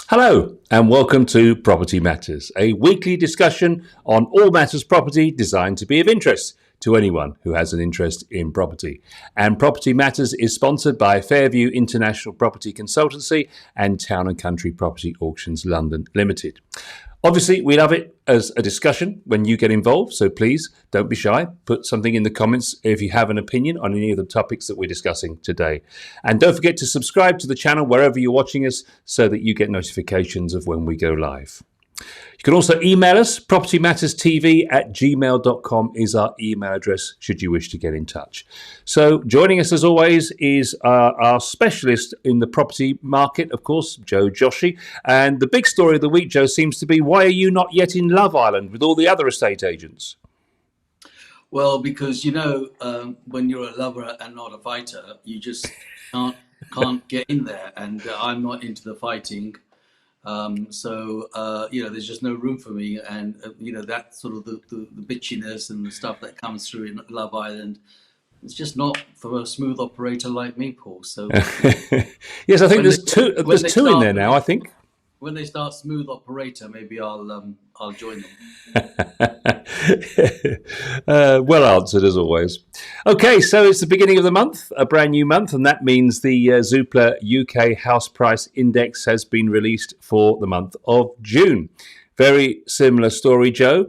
Hello and welcome to Property Matters, a weekly discussion on all matters property designed to be of interest to anyone who has an interest in property. And Property Matters is sponsored by Fairview International Property Consultancy and Town and Country Property Auctions London Limited. Obviously, we love it as a discussion when you get involved, so please don't be shy. Put something in the comments if you have an opinion on any of the topics that we're discussing today. And don't forget to subscribe to the channel wherever you're watching us so that you get notifications of when we go live. You can also email us. propertymatterstv@gmail.com is our email address should you wish to get in touch. So joining us as always is our specialist in the property market, of course, Joe Joshi. And the big story of the week, Joe, seems to be, why are you not yet in Love Island with all the other estate agents? Well, because, when you're a lover and not a fighter, you just can't get in there. And I'm not into the fighting. There's just no room for me. And, that sort of the bitchiness and the stuff that comes through in Love Island, it's just not for a smooth operator like me, Paul. So yes, I think there's two in there now, I think. When they start smooth operator, maybe I'll join them. Well answered as always. Okay, so it's the beginning of the month, a brand new month, and that means the Zoopla UK House Price Index has been released for the month of June. Very similar story, Joe.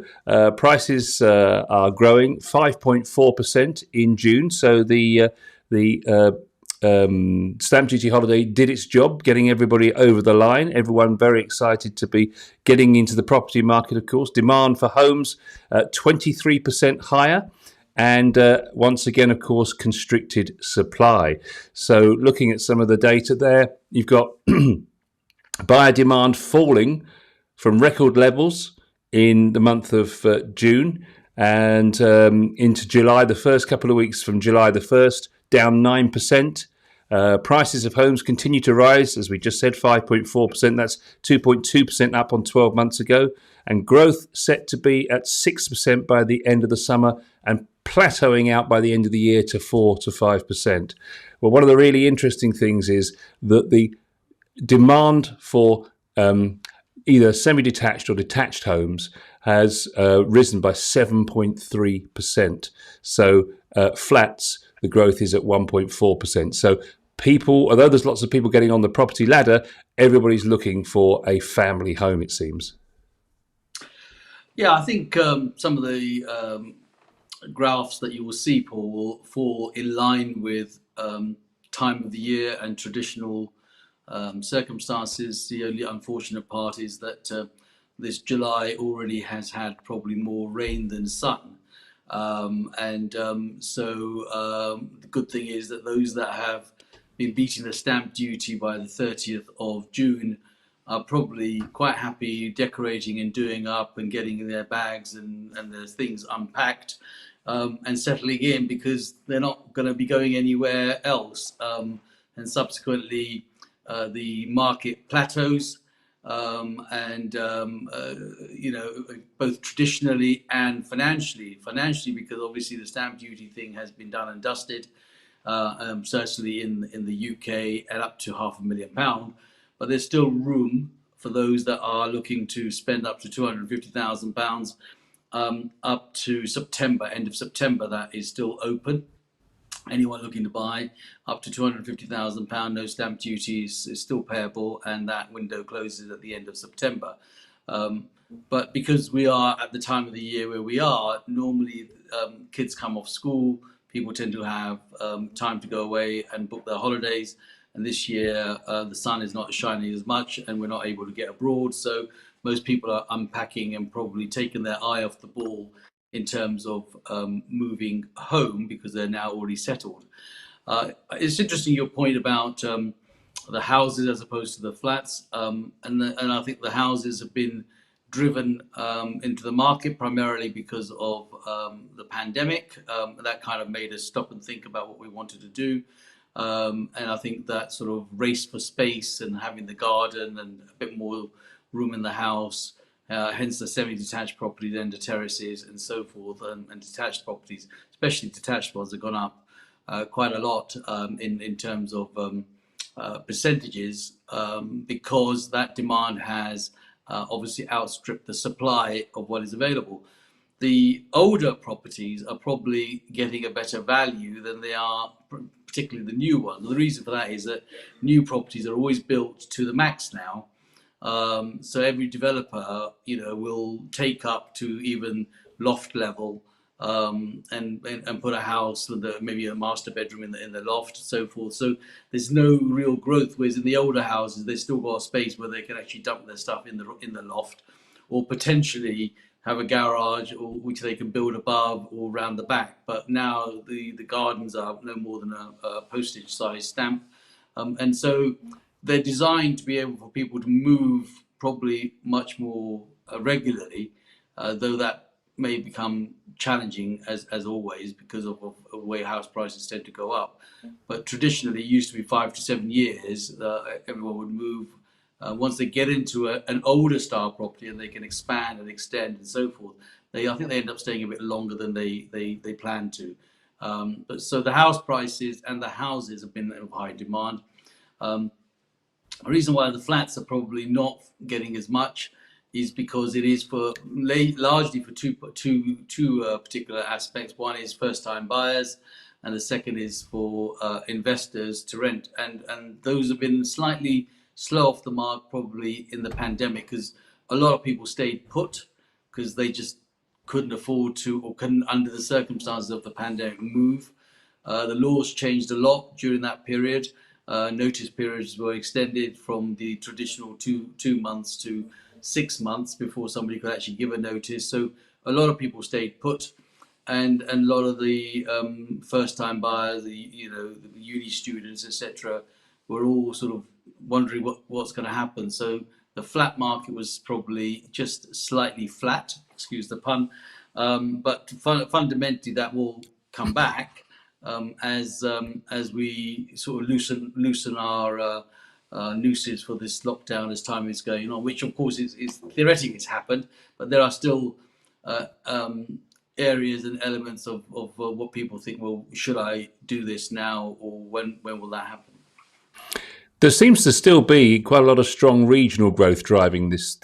Prices are growing 5.4% in June, so the stamp duty holiday did its job, getting everybody over the line. Everyone very excited to be getting into the property market, of course. Demand for homes 23% higher. And once again, of course, constricted supply. So looking at some of the data there, you've got buyer demand falling from record levels in the month of June and into July, the first couple of weeks from July the 1st, down 9%. Prices of homes continue to rise, as we just said, 5.4%. That's 2.2% up on 12 months ago. And growth set to be at 6% by the end of the summer and plateauing out by the end of the year to 4 to 5%. Well, one of the really interesting things is that the demand for either semi-detached or detached homes has risen by 7.3%. So flats, the growth is at 1.4%. So people, although there's lots of people getting on the property ladder, everybody's looking for a family home, it seems. Yeah, I think some of the graphs that you will see, Paul, will fall in line with time of the year and traditional circumstances. The only unfortunate part is that this July already has had probably more rain than sun. The good thing is that those that have been beating the stamp duty by the 30th of June are probably quite happy decorating and doing up and getting their bags and their things unpacked and settling in, because they're not going to be going anywhere else. And subsequently, the market plateaus. Both traditionally and financially, because obviously the stamp duty thing has been done and dusted, certainly in the UK at up to £500,000, but there's still room for those that are looking to spend up to £250,000 up to September, end of September. That is still open. Anyone looking to buy up to £250,000, no stamp duty is still payable, and that window closes at the end of September. But because we are at the time of the year where we are, normally kids come off school, people tend to have time to go away and book their holidays. And this year, the sun is not shining as much and we're not able to get abroad. So most people are unpacking and probably taking their eye off the ball in terms of moving home, because they're now already settled. It's interesting your point about the houses as opposed to the flats, and I think the houses have been driven into the market primarily because of the pandemic. That kind of made us stop and think about what we wanted to do, and I think that sort of race for space and having the garden and a bit more room in the house, hence the semi-detached property, then the terraces and so forth, and detached properties, especially detached ones, have gone up quite a lot in terms of percentages because that demand has obviously outstripped the supply of what is available. The older properties are probably getting a better value than they are, particularly the new ones. The reason for that is that new properties are always built to the max now. So every developer, will take up to even loft level, and put a house with maybe a master bedroom in the loft, so forth. So there's no real growth. Whereas in the older houses, they've still got a space where they can actually dump their stuff in the loft, or potentially have a garage, or which they can build above or around the back. But now the gardens are no more than a postage size stamp, and so they're designed to be able for people to move probably much more regularly, though that may become challenging as always because of the way house prices tend to go up. But traditionally, it used to be 5 to 7 years. Everyone would move once they get into an older style property and they can expand and extend and so forth. I think they end up staying a bit longer than they plan to. But so the house prices and the houses have been of high demand. The reason why the flats are probably not getting as much is because it is largely for two particular aspects. One is first-time buyers, and the second is for investors to rent. And those have been slightly slow off the mark probably in the pandemic, because a lot of people stayed put because they just couldn't afford to, or couldn't, under the circumstances of the pandemic, move. The laws changed a lot during that period. Notice periods were extended from the traditional two months to 6 months before somebody could actually give a notice. So a lot of people stayed put, and a lot of the first-time buyers, the uni students, etc., were all sort of wondering what's going to happen. So the flat market was probably just slightly flat, excuse the pun, but fundamentally that will come back as we sort of loosen our nooses for this lockdown as time is going on, which of course is theoretically it's happened, but there are still areas and elements of what people think, well, should I do this now, or when will that happen? There seems to still be quite a lot of strong regional growth driving this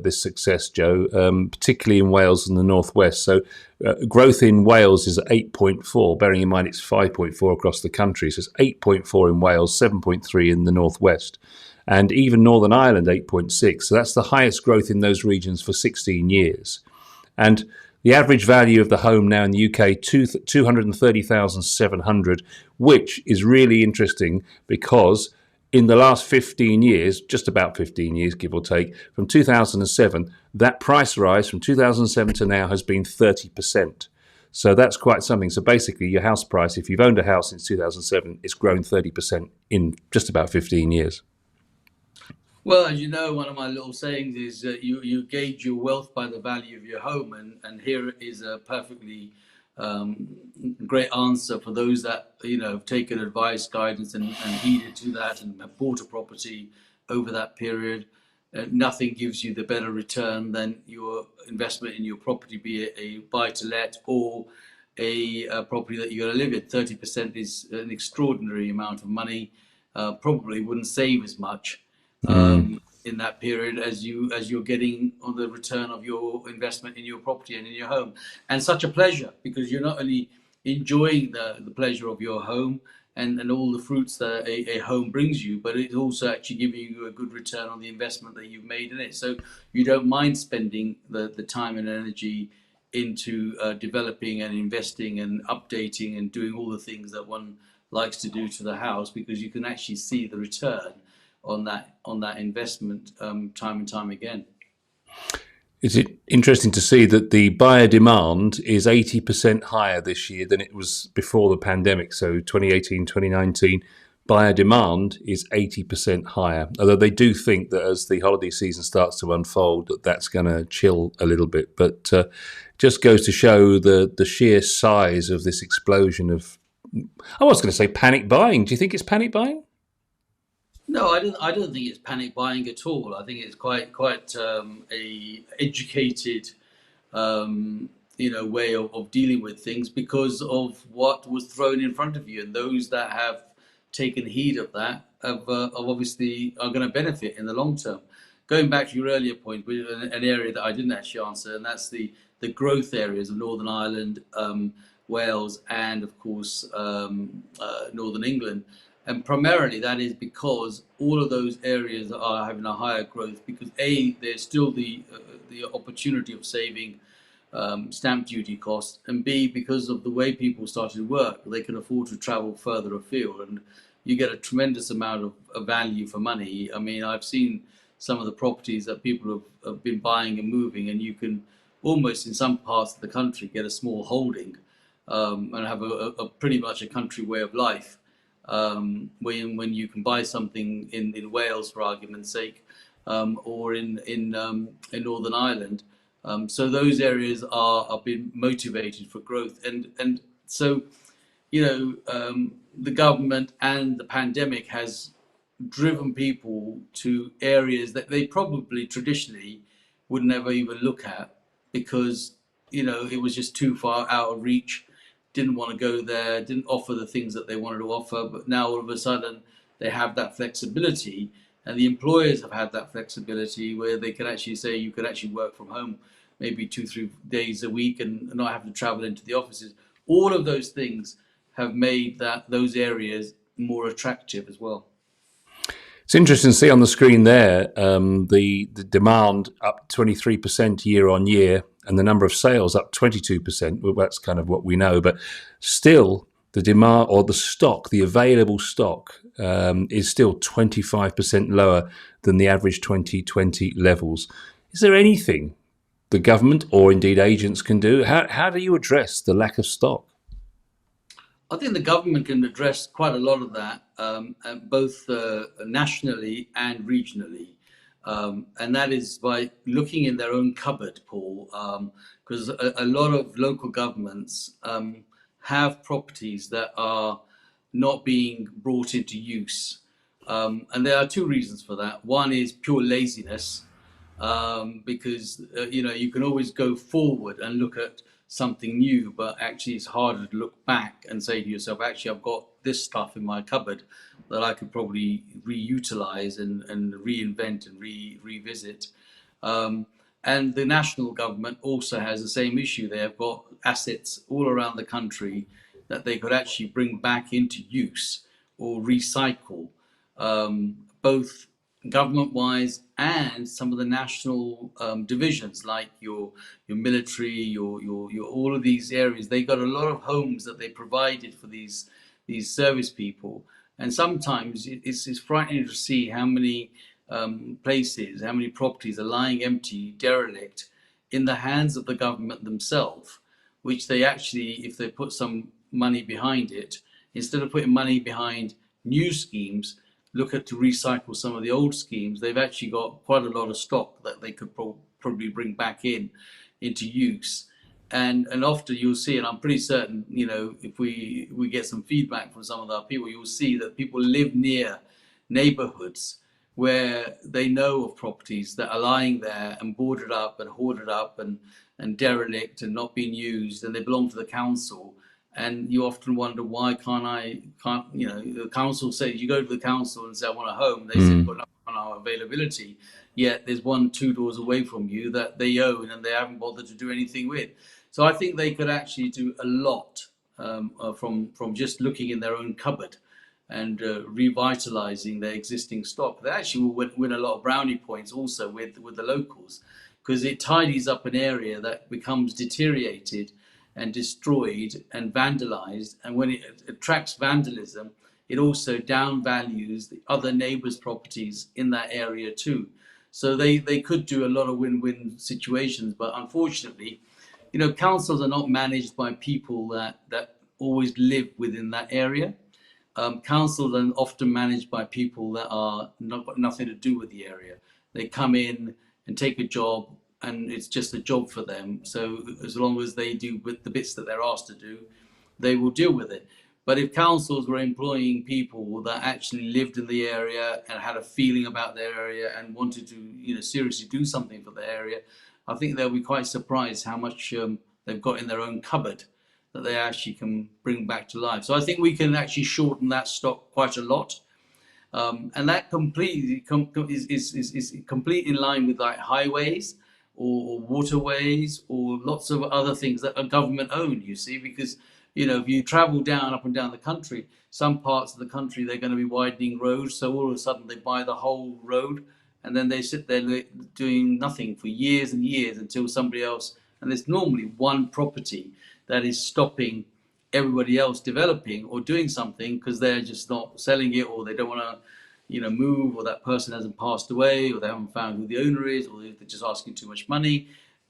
success, Joe, particularly in Wales and the northwest. So growth in Wales is at 8.4, bearing in mind it's 5.4 across the country. So it's 8.4 in Wales, 7.3 in the northwest, and even Northern Ireland 8.6. So that's the highest growth in those regions for 16 years. And the average value of the home now in the UK, 230,700, which is really interesting because in the last 15 years, just about 15 years, give or take, from 2007, that price rise from 2007 to now has been 30%. So that's quite something. So basically, your house price, if you've owned a house since 2007, it's grown 30% in just about 15 years. Well, as you know, one of my little sayings is you gauge your wealth by the value of your home, and here is a perfectly great answer for those that have taken advice, guidance, and heeded to that, and have bought a property over that period. Nothing gives you the better return than your investment in your property, be it a buy-to-let or a property that you're going to live in. 30% is an extraordinary amount of money. Probably wouldn't save as much in that period as you're getting on the return of your investment in your property and in your home. And such a pleasure, because you're not only enjoying the pleasure of your home and all the fruits that a home brings you, but it's also actually giving you a good return on the investment that you've made in it. So you don't mind spending the time and energy into developing and investing and updating and doing all the things that one likes to do to the house, because you can actually see the return on that investment time and time again. Is it interesting to see that the buyer demand is 80% higher this year than it was before the pandemic? So 2018, 2019, buyer demand is 80% higher. Although they do think that as the holiday season starts to unfold, that's going to chill a little bit. But just goes to show the sheer size of this explosion of, I was going to say panic buying. Do you think it's panic buying? No, I don't think it's panic buying at all. I think it's quite a educated way of dealing with things, because of what was thrown in front of you, and those that have taken heed of that, of obviously are going to benefit in the long term. Going back to your earlier point, an area that I didn't actually answer, and that's the growth areas of Northern Ireland, Wales, and of course Northern England. And primarily that is because all of those areas are having a higher growth because A, there's still the opportunity of saving stamp duty costs, and B, because of the way people started to work, they can afford to travel further afield, and you get a tremendous amount of value for money. I mean, I've seen some of the properties that people have been buying and moving, and you can almost in some parts of the country get a small holding and have a pretty much a country way of life. When you can buy something in Wales, for argument's sake, or in Northern Ireland. So those areas are being motivated for growth, and so the government and the pandemic has driven people to areas that they probably traditionally would never even look at because it was just too far out of reach, didn't want to go there, didn't offer the things that they wanted to offer. But now all of a sudden they have that flexibility, and the employers have had that flexibility where they can actually say you could actually work from home maybe 2-3 days a week and not have to travel into the offices. All of those things have made those areas more attractive as well. It's interesting to see on the screen there the demand up 23% year on year and the number of sales up 22%. Well, that's kind of what we know, but still the demand or the stock, the available stock is still 25% lower than the average 2020 levels. Is there anything the government or indeed agents can do? How do you address the lack of stock? I think the government can address quite a lot of that, both nationally and regionally. And that is by looking in their own cupboard, Paul, because a lot of local governments have properties that are not being brought into use. And there are two reasons for that. One is pure laziness, because you can always go forward and look at something new, but actually it's harder to look back and say to yourself, actually I've got this stuff in my cupboard that I could probably reutilize and reinvent and revisit. And the national government also has the same issue. They have got assets all around the country that they could actually bring back into use or recycle, both government-wise and some of the national divisions, like your military, your all of these areas. They got a lot of homes that they provided for these service people, and sometimes it's frightening to see how many places, how many properties are lying empty, derelict, in the hands of the government themselves, which they actually, if they put some money behind it, instead of putting money behind new schemes, look at to recycle some of the old schemes. They've actually got quite a lot of stock that they could probably bring back into use. And often you'll see, and I'm pretty certain, if we get some feedback from some of our people, you'll see that people live near neighborhoods where they know of properties that are lying there and boarded up and hoarded up and derelict and not being used, and they belong to the council. And you often wonder, why the council says, you go to the council and say, I want a home. They say, but not on our availability. Yet there's 1-2 doors away from you that they own and they haven't bothered to do anything with. So I think they could actually do a lot from just looking in their own cupboard and revitalizing their existing stock. They actually will win a lot of brownie points also with the locals, because it tidies up an area that becomes deteriorated and destroyed and vandalized. And when it attracts vandalism, it also downvalues the other neighbors' properties in that area too. So they could do a lot of win-win situations, but unfortunately, councils are not managed by people that always live within that area. Councils are often managed by people that are not got nothing to do with the area. They come in and take a job, and it's just a job for them. So as long as they do with the bits that they're asked to do, they will deal with it. But if councils were employing people that actually lived in the area and had a feeling about their area and wanted to, seriously do something for the area, I think they'll be quite surprised how much they've got in their own cupboard that they actually can bring back to life. So I think we can actually shorten that stock quite a lot. And that completely is complete in line with like highways or waterways or lots of other things that are government owned, you see, because if you travel up and down the country, some parts of the country they're going to be widening roads, so all of a sudden they buy the whole road and then they sit there doing nothing for years and years until somebody else, and there's normally one property that is stopping everybody else developing or doing something because they're just not selling it, or they don't want to move, or that person hasn't passed away, or they haven't found who the owner is, or they're just asking too much money.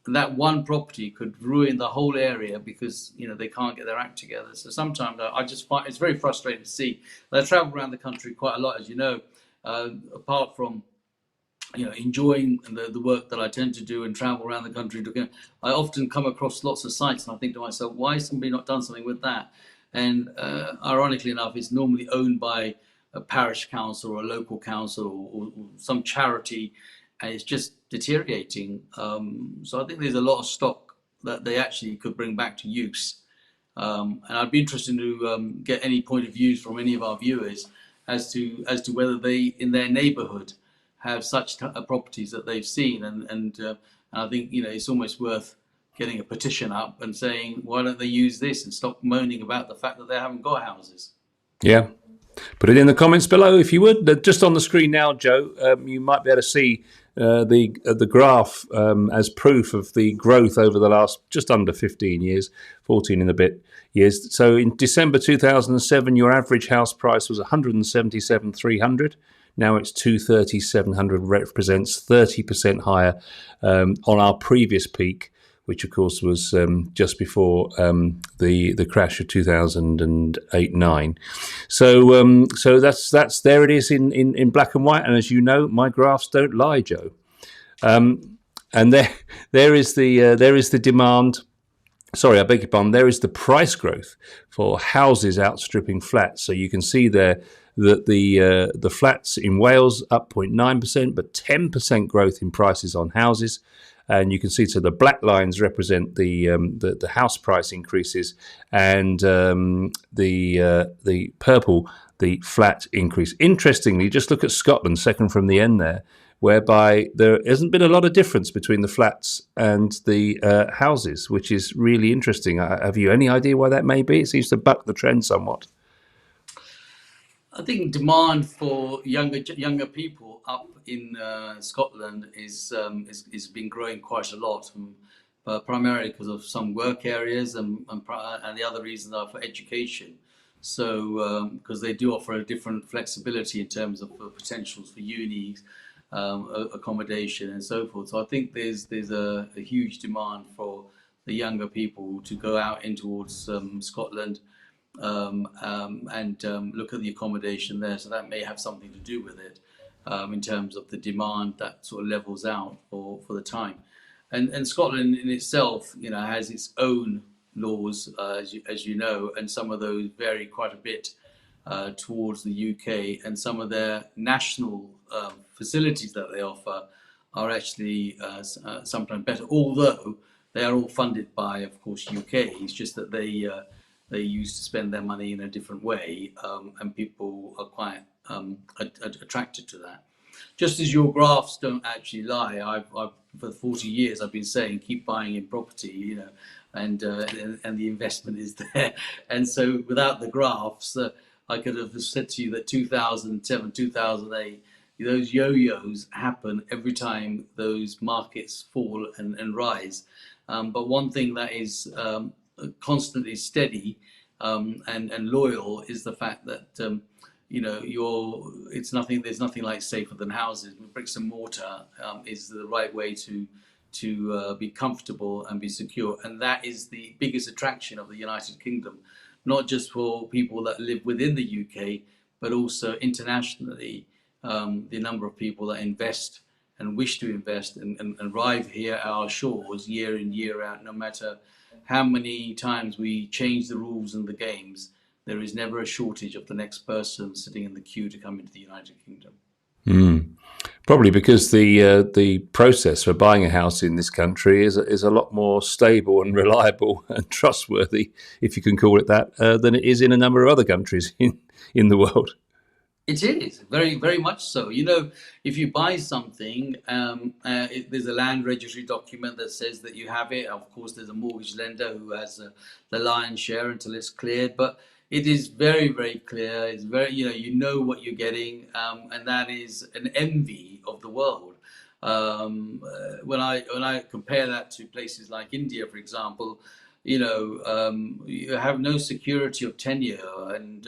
And that one property could ruin the whole area because they can't get their act together. So sometimes I just find it's very frustrating to see. I travel around the country quite a lot, as you know. Apart from enjoying the work that I tend to do and travel around the country, I often come across lots of sites and I think to myself, why has somebody not done something with that? And ironically enough, it's normally owned by a parish council or a local council or some charity, and it's just deteriorating. So I think there's a lot of stock that they actually could bring back to use. And I'd be interested to get any point of views from any of our viewers as to whether they in their neighbourhood have such properties that they've seen, and I think it's almost worth getting a petition up and saying, why don't they use this and stop moaning about the fact that they haven't got houses? Yeah. Put it in the comments below if you would. Just on the screen now, Joe, you might be able to see the graph as proof of the growth over the last just under 15 years, 14 and a bit years. So in December 2007, your average house price was 177,300. Now it's 230,700, represents 30% higher on our previous peak, which of course was just before the crash of 2008-9. So that's there it is in black and white. And as you know, my graphs don't lie, Joe. And there is the demand. Sorry, I beg your pardon. There is the price growth for houses outstripping flats. So you can see there that the flats in Wales up 0.9%, but 10% growth in prices on houses. And you can see, so the black lines represent the house price increases, and the purple, the flat increase. Interestingly, just look at Scotland, second from the end there, whereby there hasn't been a lot of difference between the flats and the houses, which is really interesting. Have you any idea why that may be? It seems to buck the trend somewhat. I think demand for younger people up in Scotland is been growing quite a lot, but primarily because of some work areas and the other reasons are for education. So because they do offer a different flexibility in terms of potentials for unis, accommodation and so forth. So I think there's a huge demand for the younger people to go out in towards Scotland. And look at the accommodation there. So that may have something to do with it in terms of the demand that sort of levels out for the time. And Scotland in itself, has its own laws, as you know, and some of those vary quite a bit towards the UK, and some of their national facilities that they offer are actually sometimes better, although they are all funded by, of course, UK. It's just that they used to spend their money in a different way, and people are quite attracted to that. Just as your graphs don't actually lie, I've for 40 years I've been saying keep buying in property, and the investment is there. And so without the graphs, I could have said to you that 2007, 2008, those yo-yos happen every time those markets fall and rise. But one thing that is constantly steady and loyal is the fact that there's nothing like safer than houses. Bricks and mortar is the right way to be comfortable and be secure, and that is the biggest attraction of the United Kingdom, not just for people that live within the UK, but also internationally. The number of people that invest and wish to invest and arrive here at our shores year in, year out, no matter how many times we change the rules and the games, there is never a shortage of the next person sitting in the queue to come into the United Kingdom. Probably because the process for buying a house in this country is a lot more stable and reliable and trustworthy, if you can call it that, than it is in a number of other countries in the world. It is very, very much so. If you buy something, there's a land registry document that says that you have it. Of course, there's a mortgage lender who has the lion's share until it's cleared. But it is very, very clear. It's very, you know what you're getting, and that is an envy of the world. When I compare that to places like India, for example, you have no security of tenure, and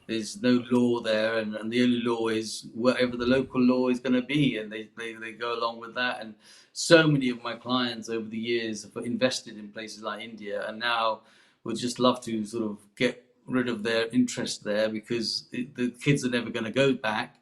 there's no law there, and the only law is whatever the local law is going to be, and they go along with that. And so many of my clients over the years have invested in places like India, and now would just love to sort of get rid of their interest there, because the kids are never going to go back.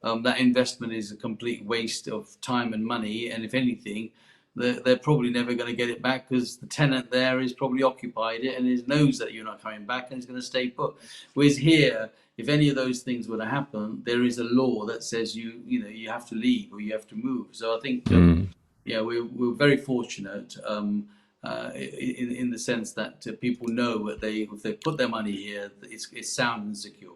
That investment is a complete waste of time and money, and if anything, they're probably never going to get it back, because the tenant there is probably occupied it and he knows that you're not coming back and he's going to stay put. Whereas here, if any of those things were to happen, there is a law that says you have to leave or you have to move. So I think yeah, we're very fortunate in the sense that people know that if they put their money here, it's sound and secure.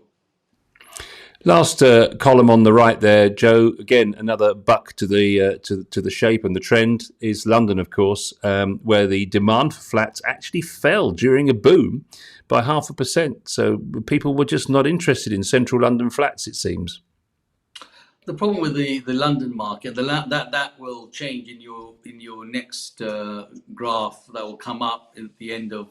Last column on the right there, Joe. Again, another buck to the shape and the trend is London, of course, where the demand for flats actually fell during a boom by 0.5%. So people were just not interested in central London flats, it seems. The problem with the London market, that will change in your next graph that will come up at the end of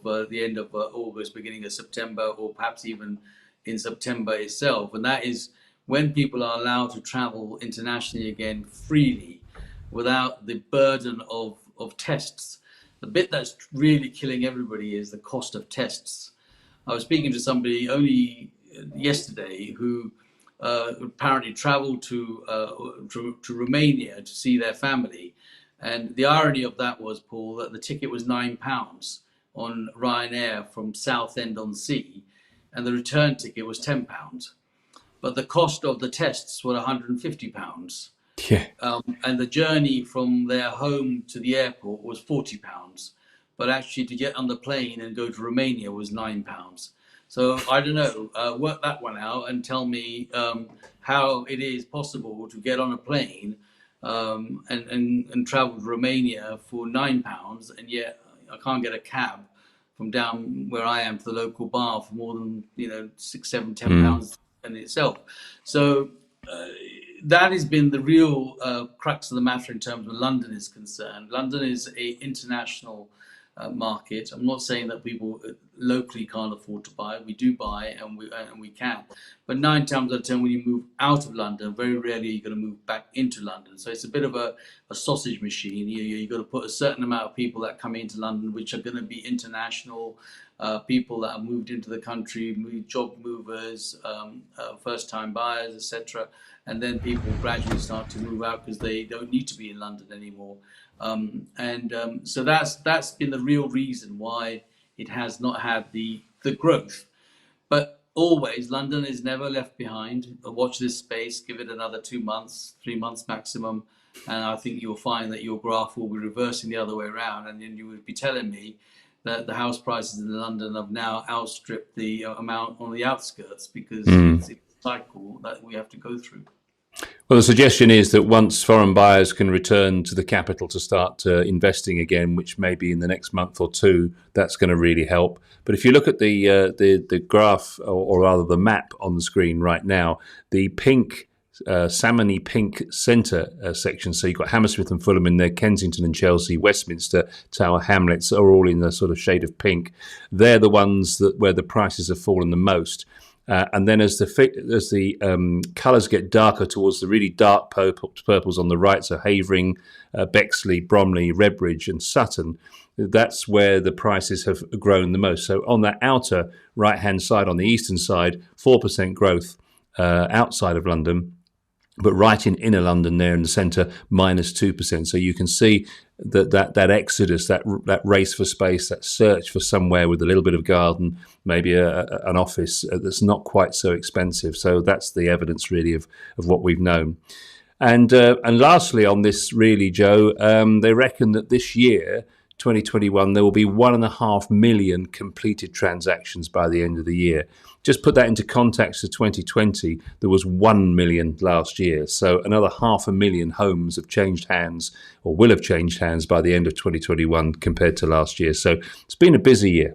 August, beginning of September, or perhaps even in September itself. And that is when people are allowed to travel internationally again freely without the burden of tests. The bit that's really killing everybody is the cost of tests. I was speaking to somebody only yesterday who apparently traveled to Romania to see their family, and the irony of that was, Paul, that the ticket was £9 on Ryanair from Southend-on-Sea, and the return ticket was £10, but the cost of the tests were £150. Yeah. And the journey from their home to the airport was £40, but actually to get on the plane and go to Romania was £9. So I don't know, work that one out and tell me how it is possible to get on a plane and travel to Romania for £9, and yet I can't get a cab from down where I am to the local bar for more than £6, £7, £10 in itself. So that has been the real crux of the matter in terms of London is concerned. London is an international market. I'm not saying that people locally can't afford to buy. We do buy, and we can. But 9 times out of 10, when you move out of London, very rarely you're going to move back into London. So it's a bit of a sausage machine. You've got to put a certain amount of people that come into London, which are going to be international people that have moved into the country, job movers, first-time buyers, etc. And then people gradually start to move out because they don't need to be in London anymore. So that's been the real reason why it has not had the growth. But always, London is never left behind. Watch this space, give it another 2 months, 3 months maximum, and I think you'll find that your graph will be reversing the other way around, and then you would be telling me that the house prices in London have now outstripped the amount on the outskirts, because it's a cycle that we have to go through. Well, the suggestion is that once foreign buyers can return to the capital to start investing again, which may be in the next month or two, that's going to really help. But if you look at the graph, or rather the map on the screen right now, the pink, salmony pink centre section, so you've got Hammersmith and Fulham in there, Kensington and Chelsea, Westminster, Tower Hamlets are all in the sort of shade of pink. They're the ones where the prices have fallen the most. And then as the colours get darker towards the really dark purples on the right, so Havering, Bexley, Bromley, Redbridge and Sutton, that's where the prices have grown the most. So on that outer right-hand side, on the eastern side, 4% growth outside of London, but right in inner London there in the centre, -2%. So you can see that exodus, that race for space, that search for somewhere with a little bit of garden, maybe an office that's not quite so expensive. So that's the evidence really of what we've known. And lastly on this, really, Joe, they reckon that this year, 2021, there will be 1.5 million completed transactions by the end of the year. Just put that into context of 2020, there was 1 million last year. So another 500,000 homes have changed hands or will have changed hands by the end of 2021 compared to last year. So it's been a busy year.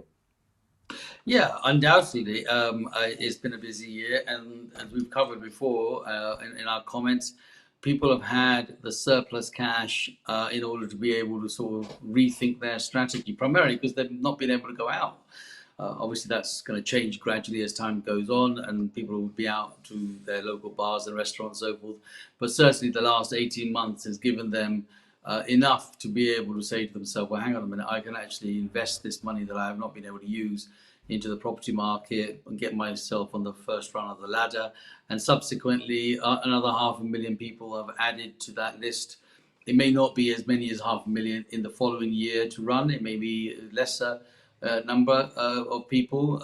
Yeah, undoubtedly, it's been a busy year, and as we've covered before in our comments, people have had the surplus cash in order to be able to sort of rethink their strategy, primarily because they've not been able to go out. Obviously, that's going to change gradually as time goes on, and people will be out to their local bars and restaurants and so forth. But certainly, the last 18 months has given them enough to be able to say to themselves, well, hang on a minute, I can actually invest this money that I have not been able to use into the property market and get myself on the first run of the ladder. And subsequently, another 500,000 people have added to that list. It may not be as many as 500,000 in the following year to run. It may be a lesser number of people,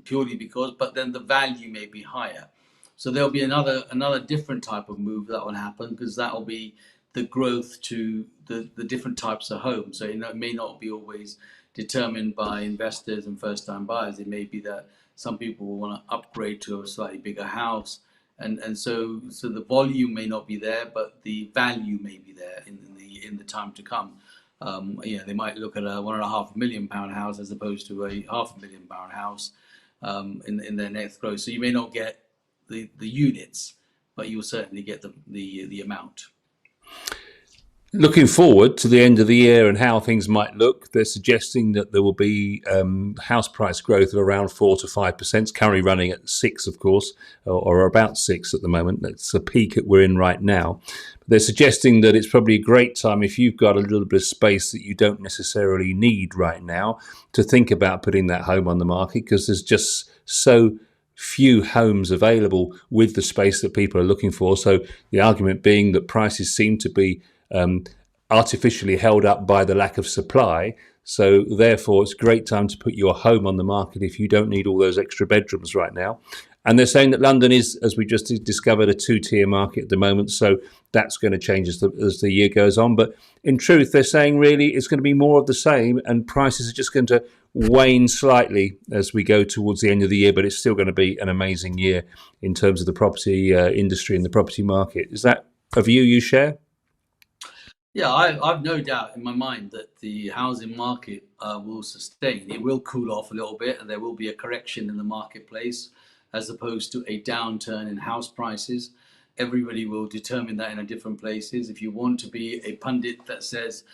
purely because, but then the value may be higher. So there'll be another different type of move that will happen, because that will be the growth to the different types of homes. So it may not be always determined by investors and first-time buyers. It may be that some people will want to upgrade to a slightly bigger house, and so the volume may not be there, but the value may be there in the time to come. They might look at a £1.5 million house as opposed to a £500,000 house in their next growth. So you may not get the units, but you'll certainly get the amount. Looking forward to the end of the year and how things might look, they're suggesting that there will be house price growth of around 4 to 5%. It's currently running at 6, of course, or about 6 at the moment. That's the peak that we're in right now. But they're suggesting that it's probably a great time, if you've got a little bit of space that you don't necessarily need right now, to think about putting that home on the market, because there's just so few homes available with the space that people are looking for. So the argument being that prices seem to be artificially held up by the lack of supply. So therefore, it's a great time to put your home on the market if you don't need all those extra bedrooms right now. And they're saying that London is, as we just discovered, a 2-tier market at the moment. So that's going to change as the year goes on. But in truth, they're saying really it's going to be more of the same, and prices are just going to wane slightly as we go towards the end of the year. But it's still going to be an amazing year in terms of the property industry and the property market. Is that a view you share? Yeah, I've no doubt in my mind that the housing market will sustain. It will cool off a little bit, and there will be a correction in the marketplace as opposed to a downturn in house prices. Everybody will determine that in a different places. If you want to be a pundit that says,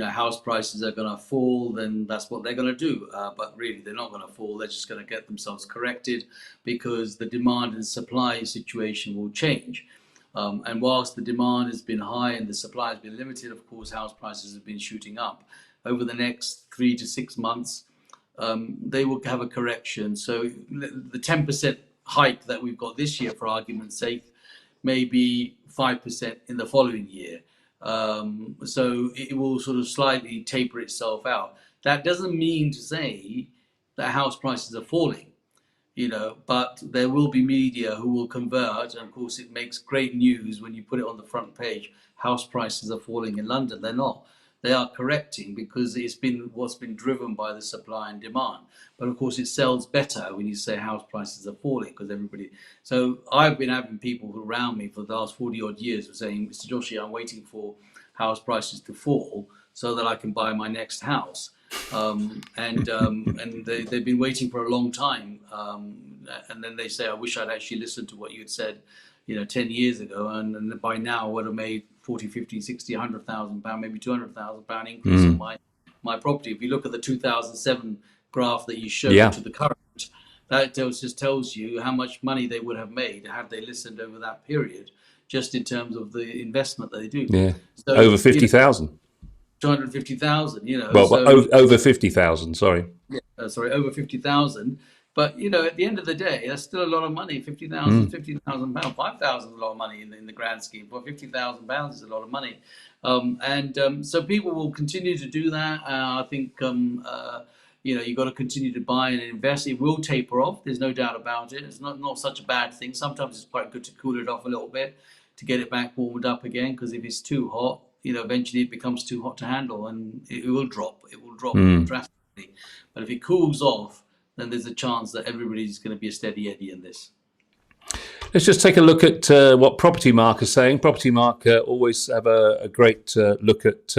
house prices are going to fall, then that's what they're going to do. But really, they're not going to fall. They're just going to get themselves corrected, because the demand and supply situation will change. And whilst the demand has been high and the supply has been limited, of course, house prices have been shooting up. Over the next 3 to 6 months, they will have a correction. So the 10% hike that we've got this year, for argument's sake, may be 5% in the following year. So it will sort of slightly taper itself out. That doesn't mean to say that house prices are falling. But there will be media who will convert, and of course it makes great news when you put it on the front page. House prices are falling in London. They're not. They are correcting, because it's been what's been driven by the supply and demand. But of course it sells better when you say house prices are falling, because everybody. So I've been having people around me for the last 40 odd years saying, Mr. Joshi, I'm waiting for house prices to fall so that I can buy my next house. And they've been waiting for a long time, and then they say, I wish I'd actually listened to what you'd said 10 years ago, and by now I would have made 40, 50, 60, 100,000 pound, maybe 200,000 pound increase on my property. If you look at the 2007 graph that you showed to the current, that just tells you how much money they would have made had they listened over that period, just in terms of the investment that they do. So, over 50,000. 250,000, Well, so, over 50,000, sorry. Yeah, sorry, over 50,000. But, at the end of the day, that's still a lot of money. 50,000, £50,000. 5,000 is a lot of money in the grand scheme. But £50,000 is a lot of money. So people will continue to do that. I think, you've got to continue to buy and invest. It will taper off. There's no doubt about it. It's not such a bad thing. Sometimes it's quite good to cool it off a little bit. to get it back warmed up again. Because if it's too hot, eventually it becomes too hot to handle, and it will drop. It will drop drastically. But if it cools off, then there's a chance that everybody's going to be a steady Eddie in this. Let's just take a look at what Property Mark is saying. Property Mark always have a great look at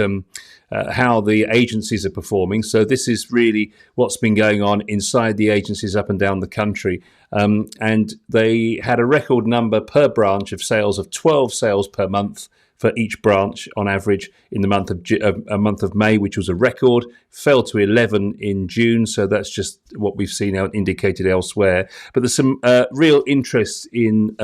how the agencies are performing. So this is really what's been going on inside the agencies up and down the country. And they had a record number per branch of sales of 12 sales per month for each branch on average in the month of May, which was a record. Fell to 11 in June, so that's just what we've seen indicated elsewhere. But there's some real interest in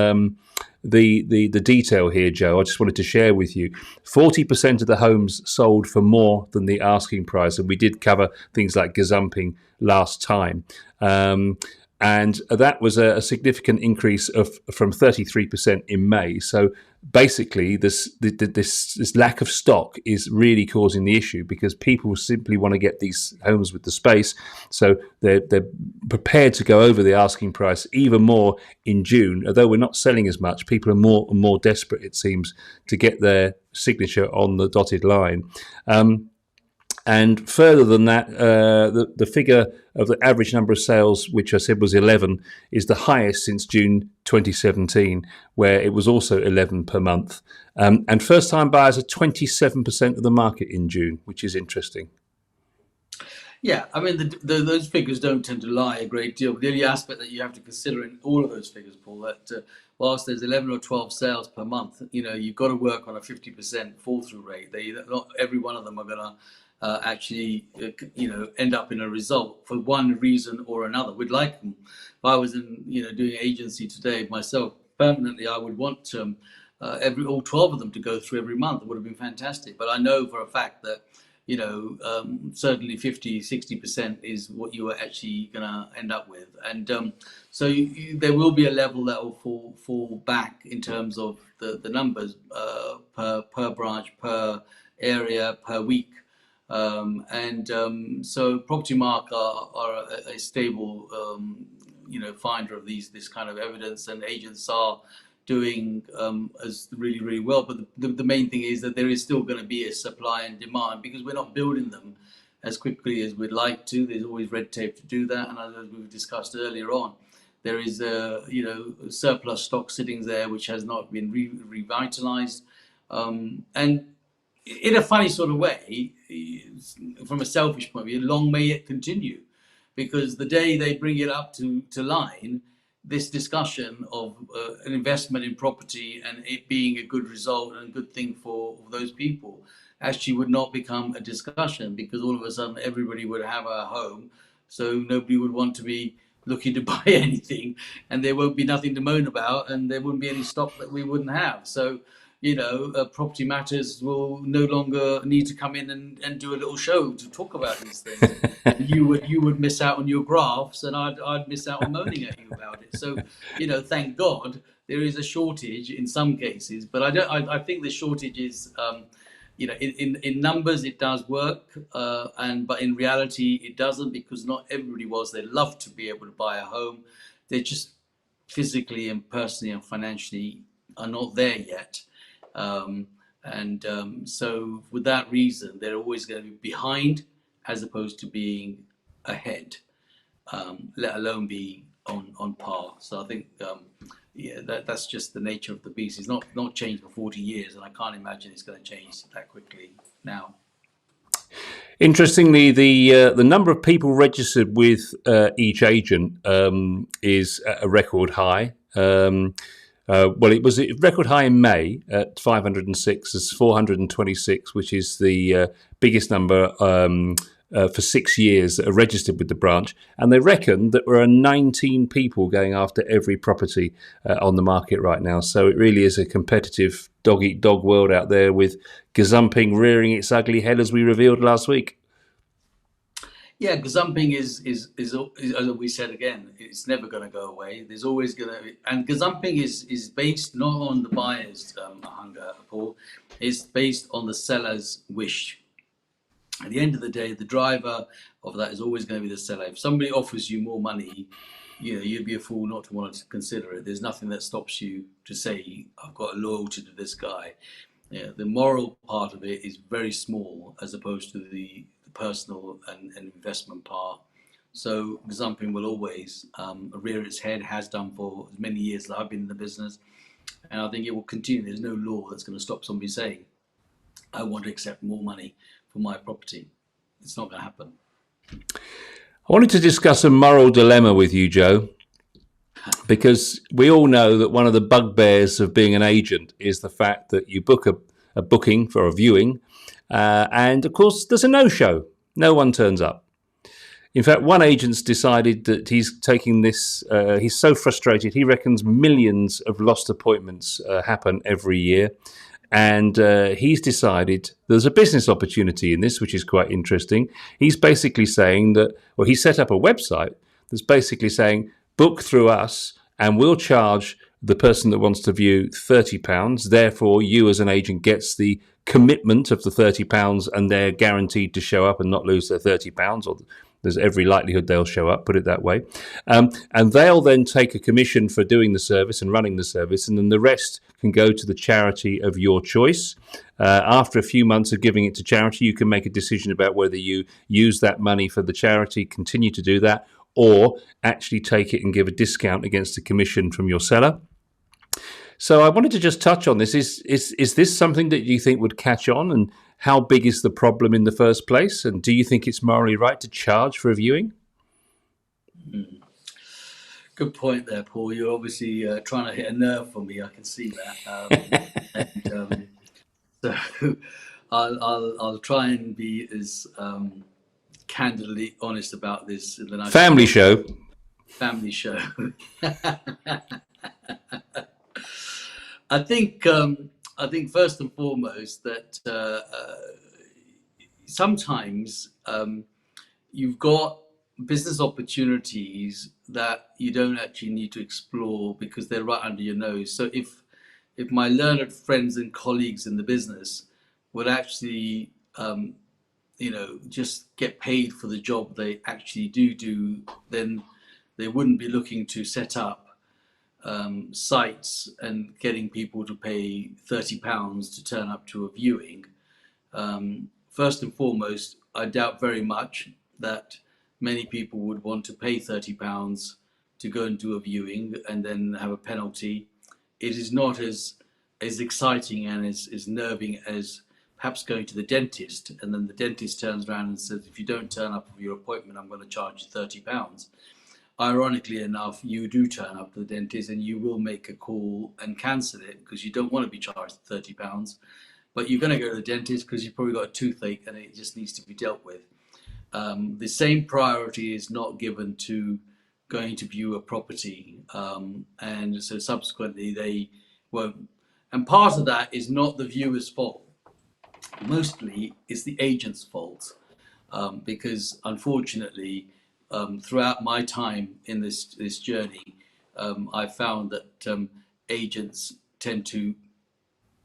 the detail here, Joe. I just wanted to share with you. 40% of the homes sold for more than the asking price, and we did cover things like gazumping last time. And that was a significant increase from 33% in May. So basically, this lack of stock is really causing the issue, because people simply want to get these homes with the space. So they're prepared to go over the asking price even more in June. Although we're not selling as much, people are more and more desperate, it seems, to get their signature on the dotted line. And further than that, the figure of the average number of sales, which I said was 11, is the highest since June 2017, where it was also 11 per month. And first-time buyers are 27% of the market in June, which is interesting. Yeah, I mean, those figures don't tend to lie a great deal. But the only aspect that you have to consider in all of those figures, Paul, that whilst there's 11 or 12 sales per month, you've got to work on a 50% fall-through rate. Not every one of them are going to actually, end up in a result for one reason or another. We'd like them. If I was doing agency today myself permanently, I would want all 12 of them to go through every month. It would have been fantastic. But I know for a fact that certainly 50-60% is what you are actually going to end up with. And so there will be a level that will fall back in terms of the numbers per branch, per area, per week. So Property Mark are a stable, finder of this kind of evidence, and agents are doing as really, really well. But the main thing is that there is still going to be a supply and demand, because we're not building them as quickly as we'd like to. There's always red tape to do that, and as we've discussed earlier on, there is surplus stock sitting there which has not been revitalized, and in a funny sort of way, from a selfish point of view, long may it continue, because the day they bring it up to line, this discussion of an investment in property and it being a good result and a good thing for those people actually would not become a discussion, because all of a sudden everybody would have a home, so nobody would want to be looking to buy anything, and there won't be nothing to moan about, and there wouldn't be any stock that we wouldn't have. So Property Matters will no longer need to come in and do a little show to talk about these things. You would miss out on your graphs, and I'd miss out on moaning at you about it. So, thank God there is a shortage in some cases, but I think the shortage is, in numbers it does work, but in reality it doesn't, because not everybody they love to be able to buy a home. They're just physically and personally and financially are not there yet. So for that reason, they're always going to be behind as opposed to being ahead, let alone be on par. So I think, that's just the nature of the beast. It's not changed for 40 years, and I can't imagine it's going to change that quickly now. Interestingly, the number of people registered with each agent is at a record high. It was a record high in May at 506. It's 426, which is the biggest number for 6 years that are registered with the branch. And they reckon that there are 19 people going after every property on the market right now. So it really is a competitive dog-eat-dog world out there, with gazumping rearing its ugly head, as we revealed last week. Yeah, gazumping is as we said again, it's never going to go away. There's always going to, and gazumping is based not on the buyer's hunger, Paul. It's based on the seller's wish. At the end of the day, the driver of that is always going to be the seller. If somebody offers you more money, you'd be a fool not to want to consider it. There's nothing that stops you to say, I've got a loyalty to this guy. The moral part of it is very small as opposed to the personal and investment part. So Zumping will always rear its head, has done for as many years that I've been in the business, and I think it will continue. There's no law that's going to stop somebody saying, I want to accept more money for my property. It's not going to happen. I wanted to discuss a moral dilemma with you, Joe, because we all know that one of the bugbears of being an agent is the fact that you book a booking for a viewing, and of course there's a no-show. No one turns up. In fact, one agent's decided that he's taking this, he's so frustrated, he reckons millions of lost appointments happen every year. And he's decided there's a business opportunity in this, which is quite interesting. He's basically saying that, well, he set up a website that's basically saying, book through us and we'll charge the person that wants to view £30. Therefore, you as an agent gets the commitment of the £30 and they're guaranteed to show up and not lose their £30, or there's every likelihood they'll show up, put it that way. And they'll then take a commission for doing the service and running the service, and then the rest can go to the charity of your choice. After a few months of giving it to charity, you can make a decision about whether you use that money for the charity, continue to do that, or actually take it and give a discount against a commission from your seller. So I wanted to just touch on this. Is this something that you think would catch on, and how big is the problem in the first place? And do you think it's morally right to charge for a viewing? Good point there, Paul. You're obviously trying to hit a nerve for me. I can see that. So I'll try and be as candidly honest about this. Family show. Family show. I think first and foremost that sometimes you've got business opportunities that you don't actually need to explore because they're right under your nose. So if my learned friends and colleagues in the business would actually just get paid for the job they actually do, then they wouldn't be looking to set up sites and getting people to pay £30 to turn up to a viewing. First and foremost, I doubt very much that many people would want to pay £30 to go and do a viewing and then have a penalty. It is not as exciting and as nerving as perhaps going to the dentist, and then the dentist turns around and says, if you don't turn up for your appointment, I'm going to charge you £30. Ironically enough, you do turn up to the dentist and you will make a call and cancel it because you don't want to be charged £30, but you're going to go to the dentist because you've probably got a toothache and it just needs to be dealt with. The same priority is not given to going to view a property, and so subsequently they won't. And part of that is not the viewer's fault. Mostly it's the agent's fault, because unfortunately, throughout my time in this journey, I found that agents tend to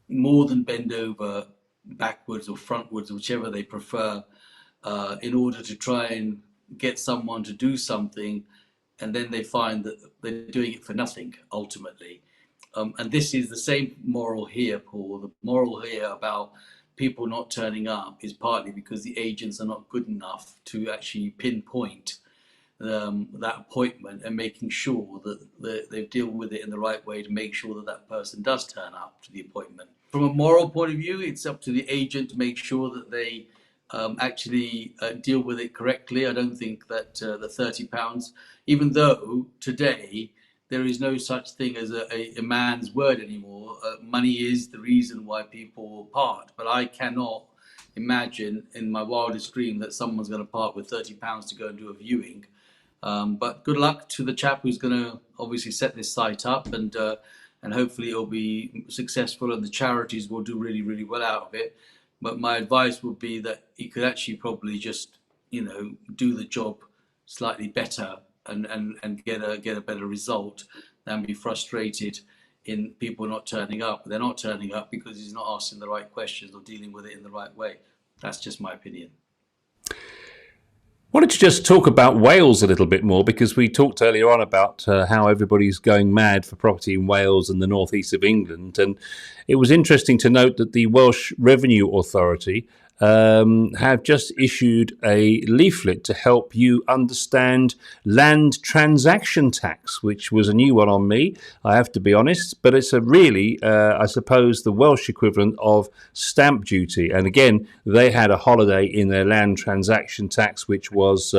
more than bend over backwards or frontwards, whichever they prefer, in order to try and get someone to do something, and then they find that they're doing it for nothing ultimately. And this is the same moral here, Paul. The moral here about people not turning up is partly because the agents are not good enough to actually pinpoint that appointment and making sure that they deal with it in the right way to make sure that that person does turn up to the appointment. From a moral point of view, it's up to the agent to make sure that they actually deal with it correctly. I don't think that the £30, even though today there is no such thing as a man's word anymore. Money is the reason why people part, but I cannot imagine in my wildest dream that someone's going to part with £30 to go and do a viewing. But good luck to the chap who's going to obviously set this site up, and hopefully it'll be successful and the charities will do really, really well out of it. But my advice would be that he could actually probably just, do the job slightly better and get a better result than be frustrated in people not turning up. They're not turning up because he's not asking the right questions or dealing with it in the right way. That's just my opinion. Wanted to just talk about Wales a little bit more because we talked earlier on about how everybody's going mad for property in Wales and the northeast of England, and it was interesting to note that the Welsh Revenue Authority have just issued a leaflet to help you understand land transaction tax, which was a new one on me, I have to be honest, but it's a really, I suppose, the Welsh equivalent of stamp duty. And again, they had a holiday in their land transaction tax, which was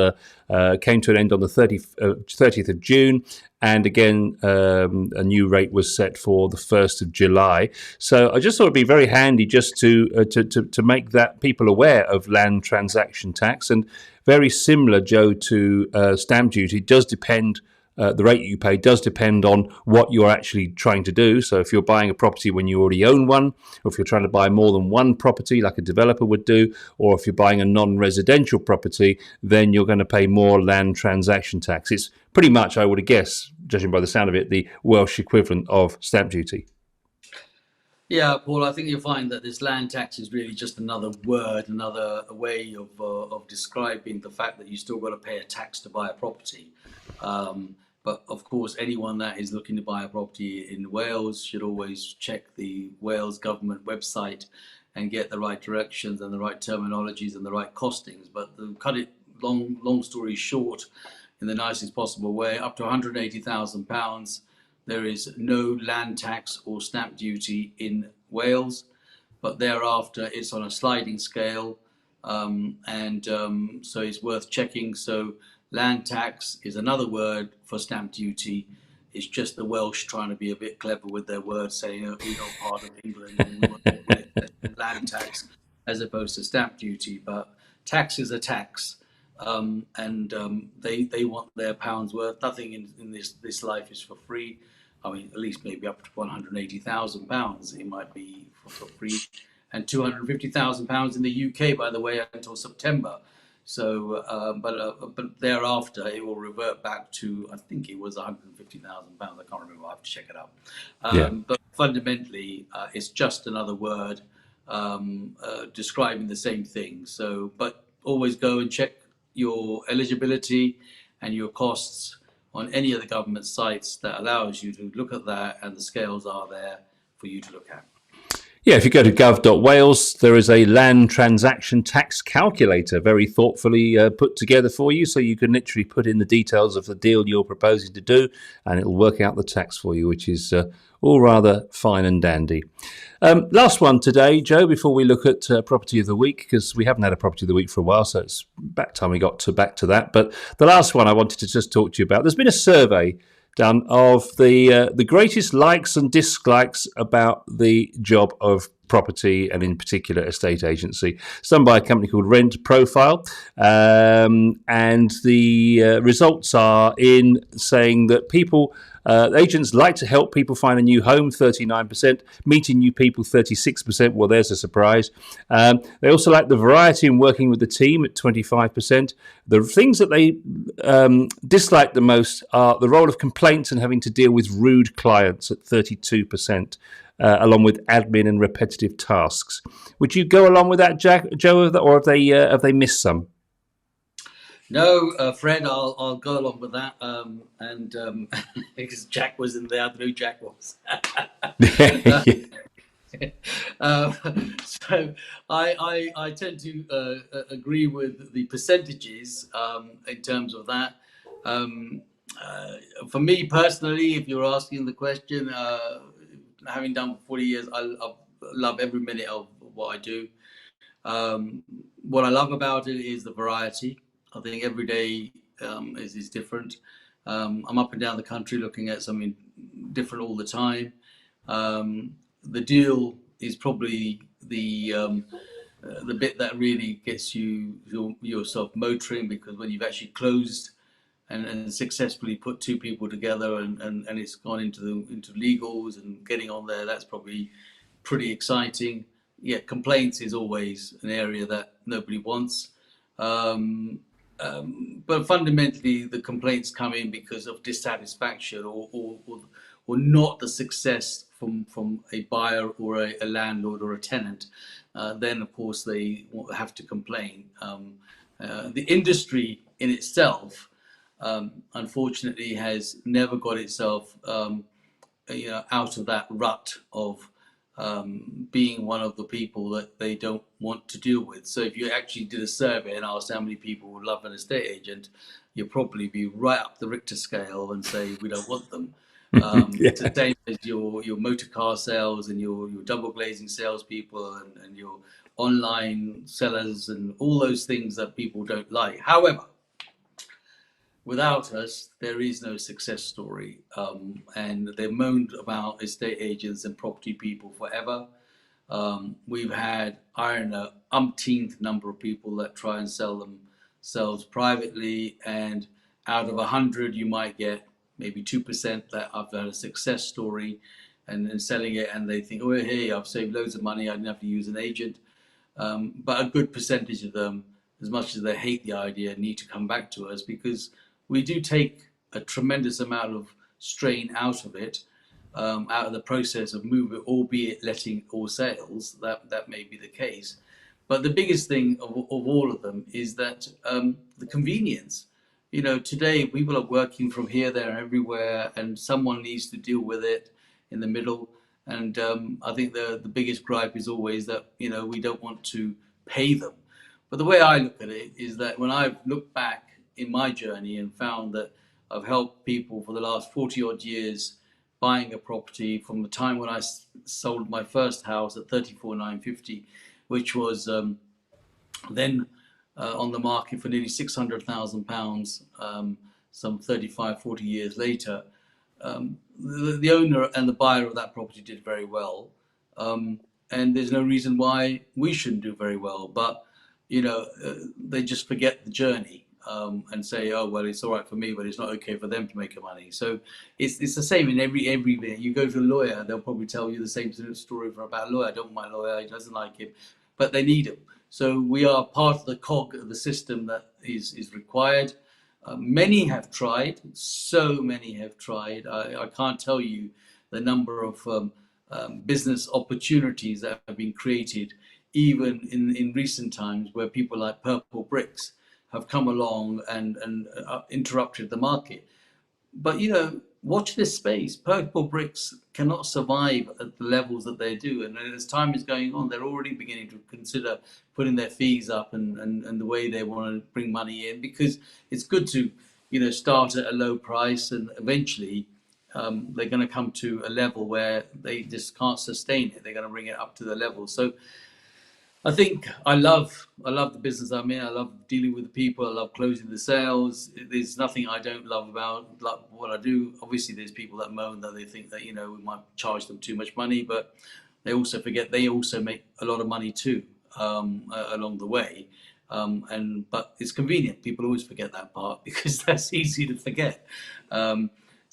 came to an end on the 30th of June. And again, a new rate was set for the 1st of July. So I just thought it'd be very handy just to make that people aware of land transaction tax. And very similar, Joe, to stamp duty. It does depend. The rate you pay does depend on what you're actually trying to do. So if you're buying a property when you already own one, or if you're trying to buy more than one property like a developer would do, or if you're buying a non-residential property, then you're going to pay more land transaction tax. It's pretty much, I would guess, judging by the sound of it, the Welsh equivalent of stamp duty. Yeah, Paul, I think you'll find that this land tax is really just another word, another way of describing the fact that you still got to pay a tax to buy a property. But of course, anyone that is looking to buy a property in Wales should always check the Wales government website and get the right directions and the right terminologies and the right costings. But to cut it long story short, in the nicest possible way, up to £180,000, there is no land tax or stamp duty in Wales. But thereafter, it's on a sliding scale, so it's worth checking. So land tax is another word for stamp duty. It's just the Welsh trying to be a bit clever with their words, saying, oh, we're not part of England and we want to call it land tax as opposed to stamp duty. But tax is a tax, they want their pounds worth. Nothing in this life is for free. I mean, at least maybe up to £180,000 it might be for free, and £250,000 in the UK, by the way, until September. So, but thereafter it will revert back to, I think it was £150,000. I can't remember. I have to check it out. But fundamentally, it's just another word describing the same thing. So, but always go and check your eligibility and your costs on any of the government sites that allows you to look at that, and the scales are there for you to look at. Yeah, if you go to gov.wales, there is a land transaction tax calculator, very thoughtfully put together for you. So you can literally put in the details of the deal you're proposing to do, and it'll work out the tax for you, which is all rather fine and dandy. Last one today, Joe, before we look at Property of the Week, because we haven't had a Property of the Week for a while, so it's back time we got back to that. But the last one I wanted to just talk to you about, there's been a survey done of the greatest likes and dislikes about the job of property, and in particular estate agency. It's done by a company called Rent Profile, and the results are in saying that agents like to help people find a new home, 39%, meeting new people, 36%. Well, there's a surprise. They also like the variety in working with the team at 25%. The things that they dislike the most are the role of complaints and having to deal with rude clients at 32%. Along with admin and repetitive tasks. Would you go along with that, Joe, or have they missed some? No, Fred, I'll go along with that. Because Jack was in there, I don't know who Jack was. So I tend to agree with the percentages in terms of that. For me personally, if you're asking the question, having done for 40 years, I love every minute of what I do. What I love about it is the variety. I think every day is different. I'm up and down the country looking at something different all the time. The deal is probably the bit that really gets yourself motoring, because when you've actually closed and successfully put two people together and it's gone into legals and getting on there, that's probably pretty exciting. Yeah, complaints is always an area that nobody wants. But fundamentally, the complaints come in because of dissatisfaction or not the success from a buyer or a landlord or a tenant. Then, of course, they have to complain. The industry in itself, unfortunately, has never got itself out of that rut of being one of the people that they don't want to deal with. So if you actually did a survey and asked how many people would love an estate agent, you'd probably be right up the Richter scale and say we don't want them. It's the Yeah. same as your motor car sales and your double glazing salespeople and your online sellers and all those things that people don't like. However, without us, there is no success story. And they've moaned about estate agents and property people forever. We've had, I don't know, umpteenth number of people that try and sell themselves privately, and out of 100, you might get maybe 2% that have had a success story and selling it, and they think, oh, hey, I've saved loads of money, I didn't have to use an agent. But a good percentage of them, as much as they hate the idea, need to come back to us because we do take a tremendous amount of strain out of it, out of the process of moving, albeit letting all sales. That may be the case, but the biggest thing of all of them is that the convenience. Today people are working from here, there, everywhere, and someone needs to deal with it in the middle. And I think the biggest gripe is always that we don't want to pay them. But the way I look at it is that when I've looked back in my journey and found that I've helped people for the last 40 odd years buying a property from the time when I sold my first house at 34,950, which was then on the market for nearly £600,000 some 35, 40 years later. The owner and the buyer of that property did very well. And there's no reason why we shouldn't do very well. But, they just forget the journey and say, oh, well, it's all right for me, but it's not okay for them to make money. So it's the same in every bit. You go to a lawyer, they'll probably tell you the same story about a lawyer. I don't want my lawyer, he doesn't like him, but they need him. So we are part of the cog of the system that is required. Many have tried, so many have tried. I can't tell you the number of business opportunities that have been created, even in recent times, where people like Purple Bricks have come along and interrupted the market. But watch this space. Purple Bricks cannot survive at the levels that they do, and as time is going on, they're already beginning to consider putting their fees up and the way they want to bring money in, because it's good to start at a low price, and eventually they're going to come to a level where they just can't sustain it. They're going to bring it up to the level. So I think I love the business I'm in. I love dealing with the people. I love closing the sales. There's nothing I don't love about what I do. Obviously, there's people that moan that they think that we might charge them too much money, but they also forget they also make a lot of money too along the way. But it's convenient. People always forget that part because that's easy to forget. No,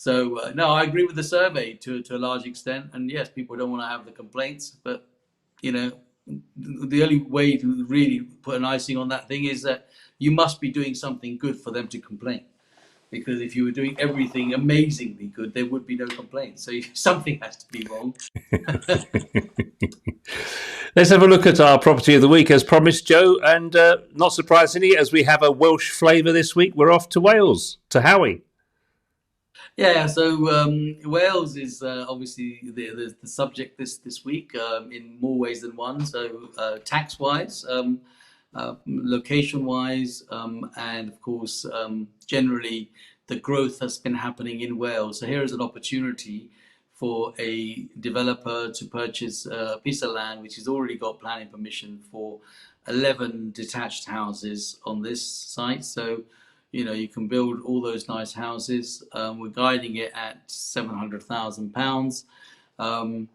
I agree with the survey to a large extent. And yes, people don't want to have the complaints, but the only way to really put an icing on that thing is that you must be doing something good for them to complain. Because if you were doing everything amazingly good, there would be no complaints. So something has to be wrong. Let's have a look at our property of the week as promised, Joe. And not surprisingly, as we have a Welsh flavour this week, we're off to Wales, to Howie. Yeah, so Wales is obviously the subject this week in more ways than one. So tax-wise, location-wise, and of course, generally the growth that's been happening in Wales. So here is an opportunity for a developer to purchase a piece of land which has already got planning permission for 11 detached houses on this site. So you can build all those nice houses. We're guiding it at £700,000.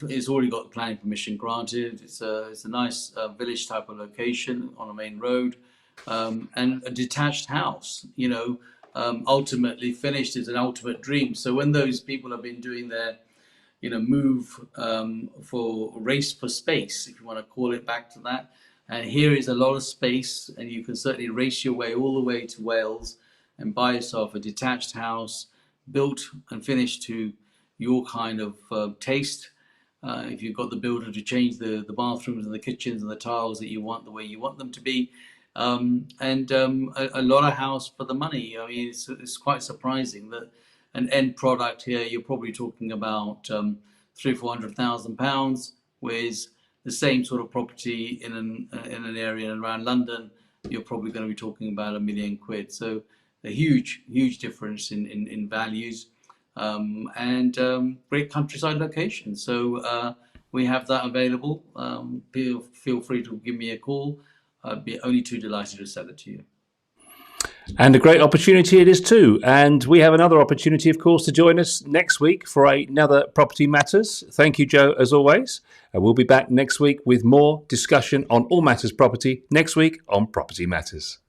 It's already got planning permission granted. It's a nice village type of location on a main road, and a detached house. Ultimately finished is an ultimate dream. So when those people have been doing their move for race for space, if you want to call it back to that. And here is a lot of space, and you can certainly race your way all the way to Wales and buy yourself a detached house, built and finished to your kind of taste. If you've got the builder to change the bathrooms and the kitchens and the tiles that you want the way you want them to be, a lot of house for the money. I mean, it's quite surprising that an end product here, you're probably talking about £300,000-400,000, with the same sort of property in an area around London, you're probably going to be talking about £1 million. So a huge difference in values, and great countryside location. So we have that available. Feel free to give me a call. I'd be only too delighted to sell it to you. And a great opportunity it is too. And we have another opportunity, of course, to join us next week for another Property Matters. Thank you, Joe, as always. We'll be back next week with more discussion on all matters property next week on Property Matters.